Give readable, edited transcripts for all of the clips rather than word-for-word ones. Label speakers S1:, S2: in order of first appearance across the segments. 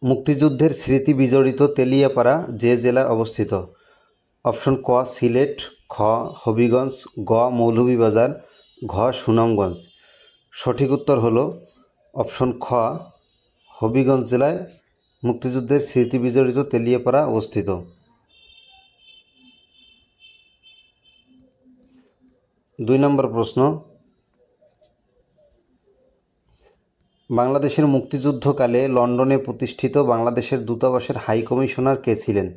S1: মুক্তিযুদ্ধের স্মৃতি বিজড়িত তেলিয়াপাড়া যে জেলায় অবস্থিত? অপশন ক সিলেট, খ হবিগঞ্জ, গ মৌলভীবাজার, ঘ সুনামগঞ্জ। সঠিক উত্তর হলো অপশন খ হবিগঞ্জ জেলায় মুক্তিযুদ্ধের স্মৃতি বিজড়িত তেলিয়াপাড়া অবস্থিত। 2 নম্বর প্রশ্ন, বাংলাদেশের মুক্তিযুদ্ধকালে লন্ডনে প্রতিষ্ঠিত বাংলাদেশের দূতাবাসের হাই কমিশনার কে ছিলেন?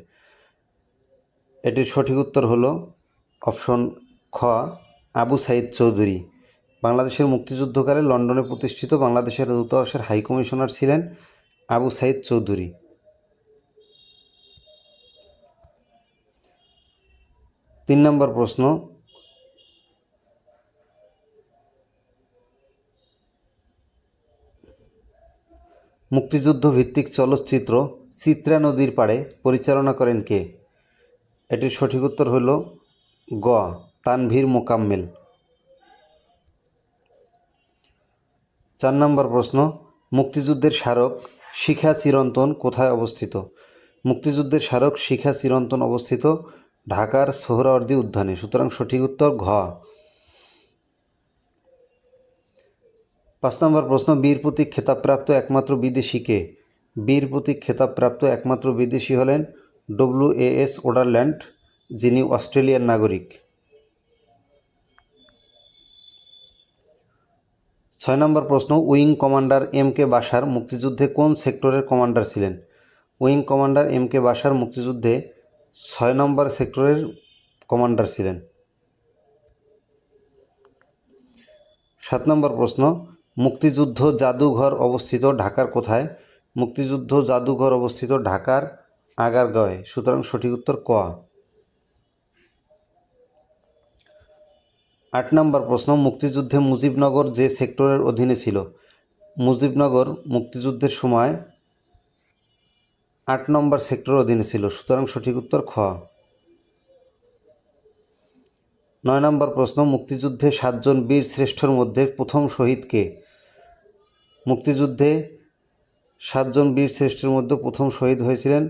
S1: এটির সঠিক উত্তর হলো অপশন খ আবু সাইদ চৌধুরী। বাংলাদেশের মুক্তিযুদ্ধকালে লন্ডনে প্রতিষ্ঠিত বাংলাদেশের দূতাবাসের হাই কমিশনার ছিলেন আবু সাইদ চৌধুরী। 3 নম্বর প্রশ্ন, মুক্তিযুদ্ধ ভিত্তিক চলচ্চিত্র চিত্রা নদীর পাড়ে পরিচালনা করেন কে? এটির সঠিক উত্তর হল গ তানভীর মোকাম্মেল। 4 নম্বর প্রশ্ন, মুক্তিযুদ্ধের স্মারক শিখা চিরন্তন কোথায় অবস্থিত? মুক্তিযুদ্ধের স্মারক শিখা চিরন্তন অবস্থিত ঢাকার সোহরাওয়ার্দী উদ্যানে। সুতরাং সঠিক উত্তর ঘ। 5 নম্বর প্রশ্ন, বীর প্রতীক খেতাবপ্রাপ্ত একমাত্র বিদেশি কে? বীর প্রতীক খেতাবপ্রাপ্ত একমাত্র বিদেশি হলেন WAS ওডারল্যান্ড, যিনি অস্ট্রেলিয়ার নাগরিক। 6 নম্বর প্রশ্ন, উইং কমান্ডার MK বাশার মুক্তিযুদ্ধে কোন সেক্টরের কমান্ডার ছিলেন? উইং কমান্ডার MK বাশার মুক্তিযুদ্ধে 6 নম্বর সেক্টরের কমান্ডার ছিলেন। 7 নম্বর প্রশ্ন, মুক্তিযুদ্ধ জাদুঘর অবস্থিত ঢাকার কোথায়? মুক্তিযুদ্ধ জাদুঘর অবস্থিত ঢাকার আগারগাঁওয়ে। সুতরাং সঠিক উত্তর ক। 8 নম্বর প্রশ্ন, মুক্তিযুদ্ধে মুজিবনগর যে সেক্টরের অধীনে ছিল? মুজিবনগর মুক্তিযুদ্ধের সময় 8 নম্বর সেক্টরের অধীনে ছিল। সুতরাং সঠিক উত্তর খ। 9 নম্বর প্রশ্ন, মুক্তিযুদ্ধে 7 জন বীর শ্রেষ্ঠর মধ্যে প্রথম শহীদ কে? মুক্তিযুদ্ধে 7 জন বীর শ্রেষ্ঠের মধ্যে প্রথম শহীদ হয়েছিলেন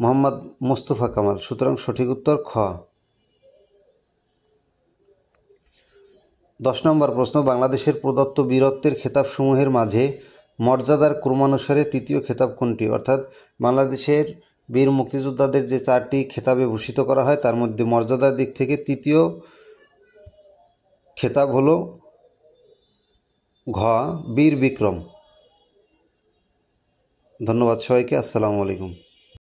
S1: মোহাম্মদ মোস্তফা কামাল। সুতরাং সঠিক উত্তর খ। 10 নম্বর প্রশ্ন, বাংলাদেশের প্রদত্ত বীরত্বের খেতাবসমূহের মাঝে মর্যাদার ক্রমানুসারে তৃতীয় খেতাব কোনটি? অর্থাৎ বাংলাদেশের বীর মুক্তিযোদ্ধাদের যে 4টি খেতাবে ভূষিত করা হয় তার মধ্যে মর্যাদার দিক থেকে তৃতীয় খেতাব হলো ঘ বীর বিক্রম। ধন্যবাদ সবাইকে। আসসালামু আলাইকুম।